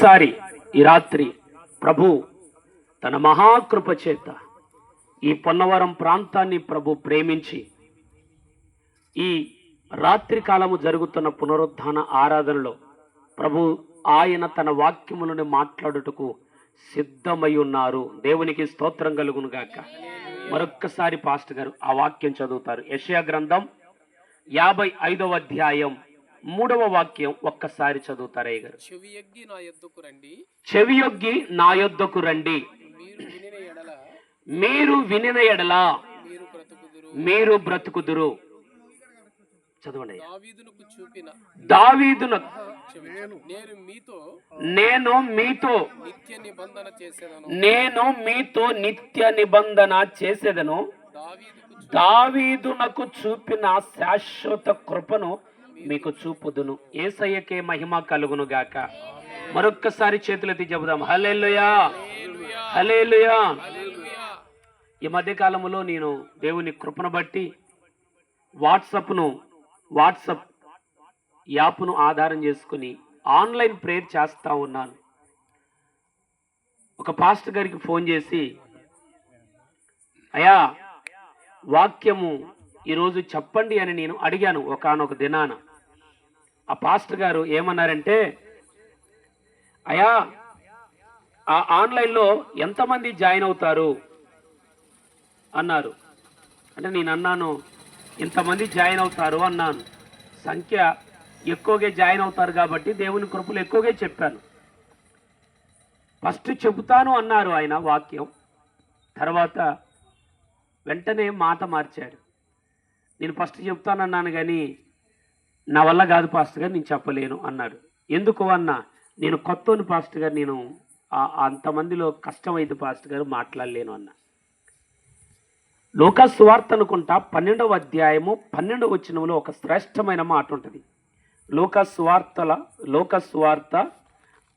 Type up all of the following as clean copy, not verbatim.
మరొక్కసారి ఈ రాత్రి ప్రభు తన మహాకృప చేత ఈ పొన్నవరం ప్రాంతాన్ని ప్రభు ప్రేమించి ఈ రాత్రి కాలము జరుగుతున్న పునరుద్ధాన ఆరాధనలో ప్రభు ఆయన తన వాక్యములను మాట్లాడుటకు సిద్ధమై ఉన్నారు. దేవునికి స్తోత్రం కలుగును గాక. మరొక్కసారి పాస్టర్ గారు ఆ వాక్యం చదువుతారు. యెషయా గ్రంథం 55వ అధ్యాయం 3వ వాక్యం ఒక్కసారి చదువుతారయ్య గారు. చెవియొగ్గి నా యొద్దకు రండి, మీరు వినిన ఎడల మీరు బ్రతుకుదురు. చదవండి. దావీదునకు నేను మీతో నిత్య నిబంధన చేసేదను, దావీదునకు చూపిన శాశ్వత కృపను మీకు చూపుదును. యేసయ్యకే మహిమ కలుగును గాక. మరొక్కసారి చేతులెత్తి చెబుదాం హల్లెలూయా, హల్లెలూయా. ఈ మధ్య కాలంలో నేను దేవుని కృపను బట్టి వాట్సాప్ యాప్ను ఆధారం చేసుకుని ఆన్లైన్ ప్రేయర్ చేస్తూ ఉన్నాను. ఒక పాస్టర్ గారికి ఫోన్ చేసి, అయ్యా వాక్యము ఈరోజు చెప్పండి అని నేను అడిగాను ఒకానొక దినాన. ఆ పాస్టర్ గారు ఏమన్నారంటే, అయ్యా ఆ ఆన్లైన్లో ఎంతమంది జాయిన్ అవుతారు అన్నారు. అంటే నేను అన్నాను, ఇంతమంది జాయిన్ అవుతారు అన్నాను. సంఖ్య ఎక్కువగా జాయిన్ అవుతారు కాబట్టి దేవుని కృపలు ఎక్కువగా చెప్పాను. ఫస్ట్ చెబుతాను అన్నారు ఆయన వాక్యం, తర్వాత వెంటనే మాట మార్చాడు. నేను ఫస్ట్ చెప్తానన్నాను కానీ నా వల్ల కాదు పాస్టర్ గారు, నేను చెప్పలేను అన్నాడు. ఎందుకు అన్నా, నేను కొత్తోని పాస్టర్ గారు, నేను అంతమందిలో కష్టమైంది పాస్టర్ గారు, మాట్లాడలేను అన్నా. లూకా సువార్త అనుకుంటా 12వ అధ్యాయము 12వ వచనంలో ఒక శ్రేష్టమైన మాట ఉంటుంది. లూకా సువార్త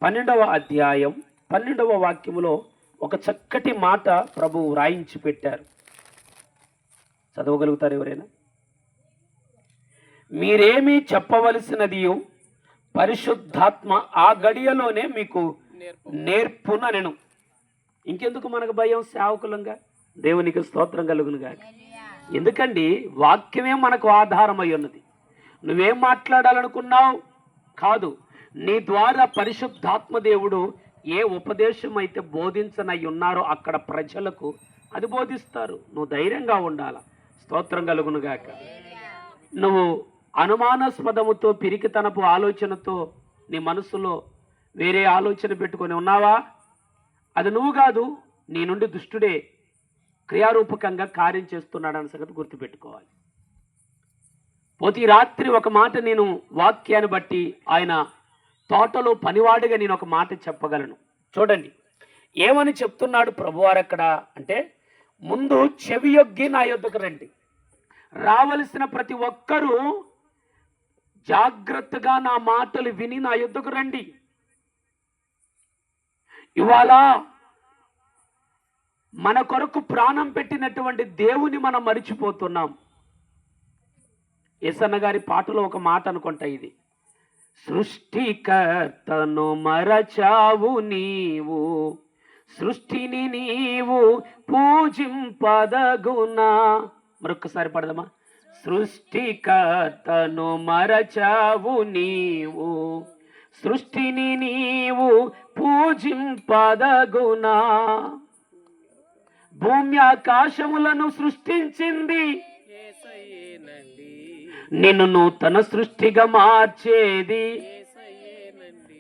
12వ అధ్యాయం 12వ వాక్యములో ఒక చక్కటి మాట ప్రభువు రాయించి పెట్టారు. చదవగలుగుతారు ఎవరైనా? మీరేమీ చెప్పవలసినది పరిశుద్ధాత్మ ఆ గడియలోనే మీకు నేర్పుననెను. ఇంకెందుకు మనకు భయం? సేవకులంగా దేవునికి స్తోత్రం కలుగును గాక. ఎందుకండి వాక్యమే మనకు ఆధారమై ఉన్నది. నువ్వేం మాట్లాడాలనుకున్నావు కాదు, నీ ద్వారా పరిశుద్ధాత్మ దేవుడు ఏ ఉపదేశం అయితే బోధించనై ఉన్నారో అక్కడ ప్రజలకు అది బోధిస్తారు. నువ్వు ధైర్యంగా ఉండాల. స్తోత్రం కలుగును గాక. నువ్వు అనుమానాస్పదముతో పిరికితనపు ఆలోచనతో నీ మనసులో వేరే ఆలోచన పెట్టుకొని ఉన్నావా? అది నువ్వు కాదు, నీ నుండి దుష్టుడే క్రియారూపకంగా కార్యం చేస్తున్నాడన్న సంగతి గుర్తుపెట్టుకోవాలి. పోతే రాత్రి ఒక మాట నేను వాక్యాన్ని బట్టి ఆయన తోటలో పనివాడిగా నేను ఒక మాట చెప్పగలను. చూడండి ఏమని చెప్తున్నాడు ప్రభువారు అక్కడ అంటే, ముందు చెవియొగ్గి నా యొద్దకు రండి. రావలసిన ప్రతి ఒక్కరూ జాగ్రత్తగా నా మాటలు విని నా యొద్దకు రండి. ఇవాళ మన కొరకు ప్రాణం పెట్టినటువంటి దేవుని మనం మరిచిపోతున్నాం. యేసన్న గారి పాటలో ఒక మాట అనుకుంటా ఇది, సృష్టికర్తను మరచావు నీవు, సృష్టిని నీవు పూజింపదగునా. మరొక్కసారి పడదామా? సృష్టికర్తను మరచావు నీవు, సృష్టిని నీవు పూజింపదగునా. భూమి ఆకాశములను సృష్టించింది నిన్ను నూతన సృష్టిగా మార్చేది.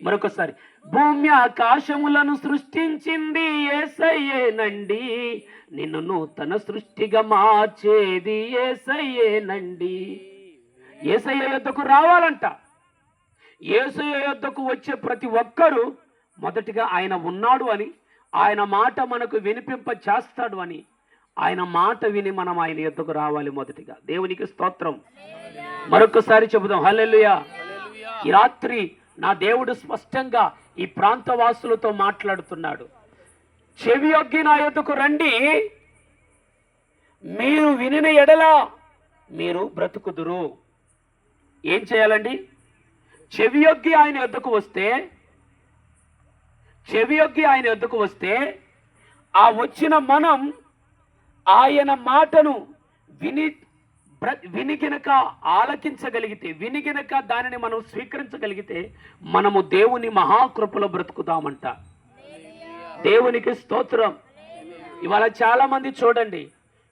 మరొకసారి, భూమి ఆకాశములను సృష్టించింది యేసయ్యేనండి, నిన్ను నూతన సృష్టిగా మార్చేది యేసయ్యేనండి. యేసయ్య యొద్దకు రావాలంట. యేసయ్య యొద్దకు వచ్చే ప్రతి ఒక్కరూ మొదటిగా ఆయన ఉన్నాడు అని, ఆయన మాట మనకు వినిపింప చేస్తాడు అని, ఆయన మాట విని మనం ఆయన యొద్దకు రావాలి మొదటిగా. దేవునికి స్తోత్రం. మరొకసారి చెబుదాం హల్లెలూయా. ఈ రాత్రి నా దేవుడు స్పష్టంగా ఈ ప్రాంతవాసులతో మాట్లాడుతున్నాడు. చెవియొగ్గి నా యొద్దకు రండి, మీరు వినిన ఎడల మీరు బ్రతుకుదురు. ఏం చేయాలండి? చెవియొగ్గి ఆయన యొద్దకు వస్తే చెవియొగ్గి ఆయన వద్దకు వస్తే ఆ వచ్చిన మనం ఆయన మాటను వినిగినక ఆలకించగలిగితే, వినిగినక దానిని మనం స్వీకరించగలిగితే మనము దేవుని మహాకృపలో బ్రతుకుతామంట. దేవునికి స్తోత్రం. ఇవాళ చాలా మంది చూడండి,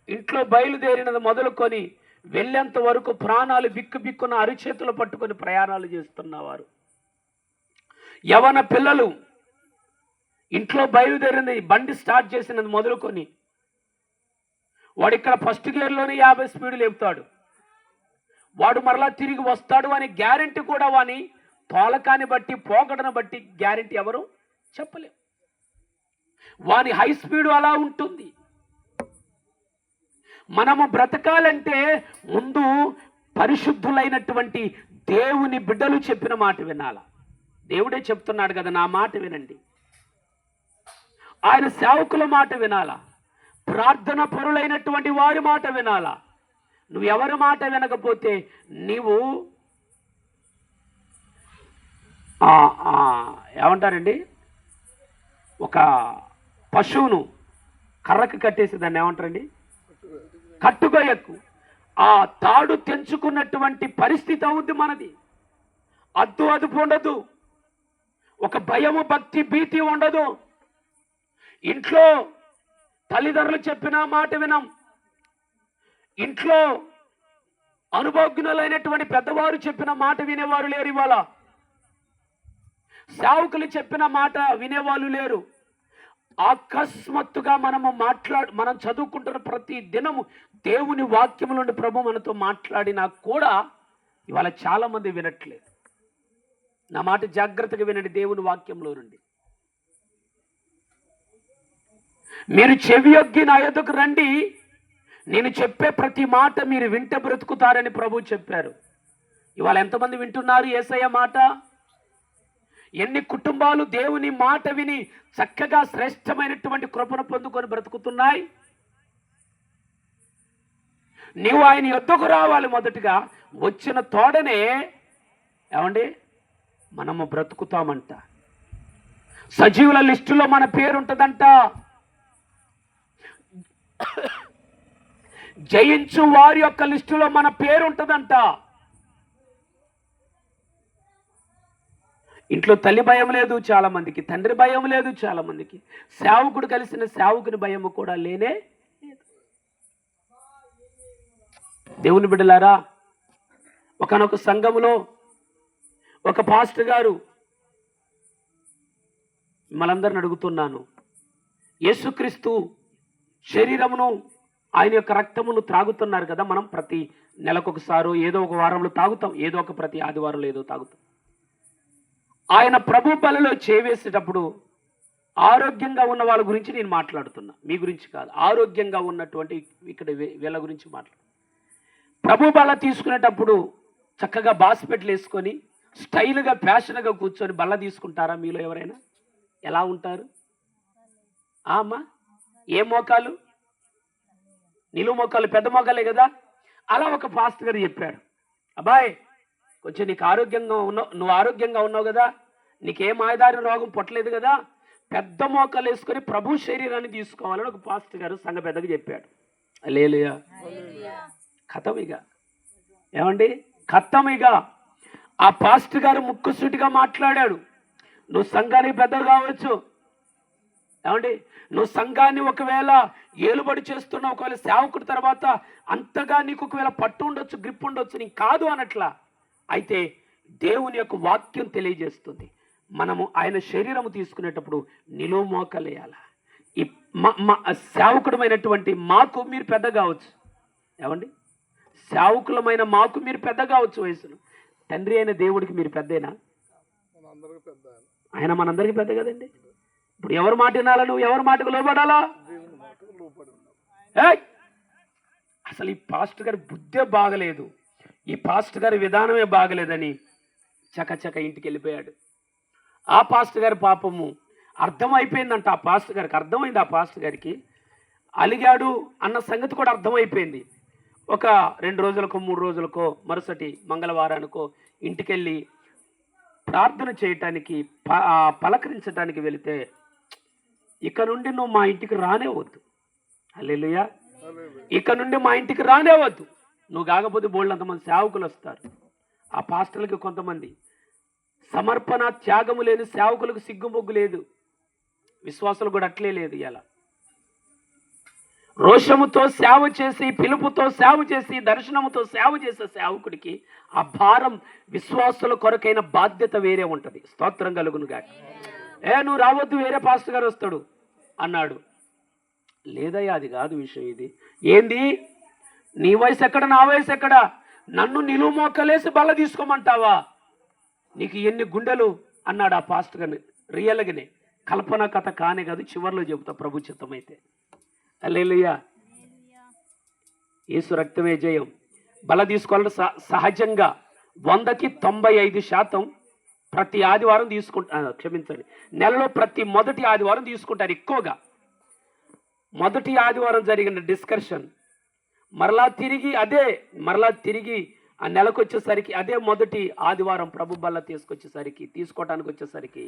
ఇంట్లో బయలుదేరినది మొదలుకొని వెళ్ళేంత వరకు ప్రాణాలు బిక్కున అరిచేతులు పట్టుకొని ప్రయాణాలు చేస్తున్నవారు. యవన పిల్లలు ఇంట్లో బయలుదేరింది, బండి స్టార్ట్ చేసినది మొదలుకొని వాడు ఇక్కడ ఫస్ట్ గేర్లోనే 50 స్పీడ్ లేపుతాడు. వాడు మరలా తిరిగి వస్తాడు అని గ్యారెంటీ కూడా వాని తోలకాన్ని బట్టి, పోకడను బట్టి గ్యారెంటీ ఎవరు చెప్పలేము. వాని హై స్పీడ్ అలా ఉంటుంది. మనము బ్రతకాలంటే ముందు పరిశుద్ధులైనటువంటి దేవుని బిడ్డలు చెప్పిన మాట వినాల. దేవుడే చెప్తున్నాడు కదా, నా మాట వినండి. ఆయన సేవకుల మాట వినాలా, ప్రార్థన పరులైనటువంటి వారి మాట వినాలా. నువ్వు ఎవరి మాట వినకపోతే నీవు ఏమంటారండి, ఒక పశువును కర్రకు కట్టేసి దాన్ని ఏమంటారండి, కట్టుగొయ్యకు. ఆ తాడు తెంచుకున్నటువంటి పరిస్థితి అవుద్ది మనది. అదుపు ఉండదు, ఒక భయము, భక్తి, భీతి ఉండదు. ఇంట్లో తల్లిదండ్రులు చెప్పిన మాట వినం, ఇంట్లో అనుభవజ్ఞులైనటువంటి పెద్దవారు చెప్పిన మాట వినేవారు లేరు. ఇవాళ సేవకులు చెప్పిన మాట వినేవాళ్ళు లేరు. అకస్మాత్తుగా మనం చదువుకుంటున్న ప్రతి దినము దేవుని వాక్యము నుండి ప్రభు మనతో మాట్లాడినా కూడా ఇవాళ చాలా మంది వినట్లేదు. నా మాట జాగ్రత్తగా వినండి, దేవుని వాక్యంలో నుండి. మీరు చెవియొగ్గి నా యొద్దకు రండి, నేను చెప్పే ప్రతి మాట మీరు వింటే బ్రతుకుతారని ప్రభు చెప్పారు. ఇవాళ ఎంతమంది వింటున్నారు యేసయ్య మాట? ఎన్ని కుటుంబాలు దేవుని మాట విని చక్కగా శ్రేష్టమైనటువంటి కృపను పొందుకొని బ్రతుకుతున్నాయి? నీవు ఆయన యొద్దకు రావాలి. మొదటిగా వచ్చిన తోడనే ఏమండి మనము బ్రతుకుతామంట. సజీవుల లిస్టులో మన పేరు ఉంటుందంట. జయించు వారి యొక్క లిస్టులో మన పేరు ఉంటుందంట. ఇంట్లో తల్లి భయం లేదు చాలా మందికి, తండ్రి భయం లేదు చాలా మందికి, సేవకుడు కలిసిన సేవకుని భయం కూడా లేనే. దేవుని బిడ్డలారా, ఒకనొక సంఘములో ఒక పాస్టర్ గారు, మనందరిని అడుగుతున్నాను, యేసుక్రీస్తు శరీరమును ఆయన యొక్క రక్తమును త్రాగుతున్నారు కదా. మనం ప్రతి నెలకొకసారి ఏదో ఒక వారంలో తాగుతాం, ఏదో ఒక ప్రతి ఆదివారంలో ఏదో తాగుతాం. ఆయన ప్రభు బలిలో చేవేసేటప్పుడు ఆరోగ్యంగా ఉన్న వాళ్ళ గురించి నేను మాట్లాడుతున్నా, మీ గురించి కాదు. ఆరోగ్యంగా ఉన్నటువంటి ఇక్కడ వీళ్ళ గురించి మాట్లాడు. ప్రభు బల్ల తీసుకునేటప్పుడు చక్కగా బాస్పెట్లు వేసుకొని స్టైల్గా ఫ్యాషన్గా కూర్చొని బల్ల తీసుకుంటారా మీలో ఎవరైనా? ఎలా ఉంటారు అమ్మా? ఏ మోకాలు? నిలువు మోకాలు, పెద్ద మోకాలే కదా. అలా ఒక పాస్టర్ గారు చెప్పాడు, అబ్బాయి కొంచెం నీకు ఆరోగ్యంగా ఉన్నావు, నువ్వు ఆరోగ్యంగా ఉన్నావు కదా, నీకేం మాయదారి రోగం పుట్టలేదు కదా, పెద్ద మోకాలు వేసుకొని ప్రభు శరీరాన్ని తీసుకోవాలని ఒక పాస్టర్ గారు సంఘ పెద్దగా చెప్పాడు. హల్లెలూయా. ఖతమిగా ఏమండి, ఖతమిగా ఆ పాస్టర్ గారు ముక్కుసూటిగా మాట్లాడాడు. నువ్వు సంఘానికి పెద్ద కావచ్చు, ఏమండి, నువ్వు సంఘాన్ని ఒకవేళ ఏలుబడి చేస్తున్నావు, ఒకవేళ సేవకుడి తర్వాత అంతగా నీకు ఒకవేళ పట్టు ఉండొచ్చు, గ్రిప్ ఉండొచ్చు, నీకు కాదు అనట్లా. అయితే దేవుని యొక్క వాక్యం తెలియజేస్తుంది, మనము ఆయన శరీరము తీసుకునేటప్పుడు నిలువు మోకలేయాల. ఈ సేవకుడమైనటువంటి మాకు మీరు పెద్ద కావచ్చు, ఏమండి, సేవకులమైన మాకు మీరు పెద్ద కావచ్చు వయసులో. తండ్రి అయిన దేవుడికి మీరు పెద్దేనా? ఆయన మనందరికీ పెద్ద కదండి. ఇప్పుడు ఎవరి మాట వినాలా? నువ్వు ఎవరి మాటకు లోబడాలా? అసలు ఈ పాస్టర్ గారి బుద్ధే బాగలేదు, ఈ పాస్టర్ గారి విధానమే బాగలేదని చకచక ఇంటికి వెళ్ళిపోయాడు. ఆ పాస్టర్ గారి పాపము అర్థమైపోయిందంట. ఆ పాస్టర్ గారికి అర్థమైంది, ఆ పాస్టర్ గారికి అలిగాడు అన్న సంగతి కూడా అర్థమైపోయింది. ఒక 2 రోజులకో 3 రోజులకో మరుసటి మంగళవారానికో ఇంటికెళ్ళి ప్రార్థన చేయటానికి పలకరించడానికి వెళితే ఇక నుండి నువ్వు మా ఇంటికి రానేవద్దు. హల్లెలూయా. ఇక నుండి మా ఇంటికి రానేవద్దు. నువ్వు కాకపోతే బోల్డ్ అంతమంది సేవకులు వస్తారు. ఆ పాస్టర్లకి కొంతమంది సమర్పణ త్యాగము లేని సేవకులకు సిగ్గుమొగ్గు లేదు. విశ్వాసులు కూడా అట్లే లేదు. ఇలా రోషముతో సేవ చేసి, పిలుపుతో సేవ చేసి, దర్శనముతో సేవ చేసే సేవకుడికి ఆ భారం, విశ్వాసుల కొరకైన బాధ్యత వేరే ఉంటుంది. స్తోత్రం కలుగును గాక. నువ్వు రావద్దు, వేరే పాస్టర్ గారు వస్తాడు అన్నాడు. లేదయ్యా, అది కాదు విషయం. ఇది ఏంది? నీ వయసు ఎక్కడ, నా వయసు ఎక్కడ? నన్ను నిలువు మోకలేసి బల్ల తీసుకోమంటావా? నీకు ఎన్ని గుండెలు అన్నాడు ఆ పాస్టర్ గారిని. రియల్గానే కల్పన కథ కానే కాదు, చివరిలో చెబుతా ప్రభు చిత్తమైతే. హల్లెలూయా. యేసు రక్తమే జయం. బల తీసుకోవాలంటే సహజంగా 100కి 95% ప్రతి ఆదివారం క్షమించండి, నెలలో ప్రతి మొదటి ఆదివారం తీసుకుంటారు ఎక్కువగా. మొదటి ఆదివారం జరిగిన డిస్కషన్ మరలా తిరిగి ఆ నెలకు వచ్చేసరికి అదే మొదటి ఆదివారం ప్రభు బల్ల తీసుకోవటానికి వచ్చేసరికి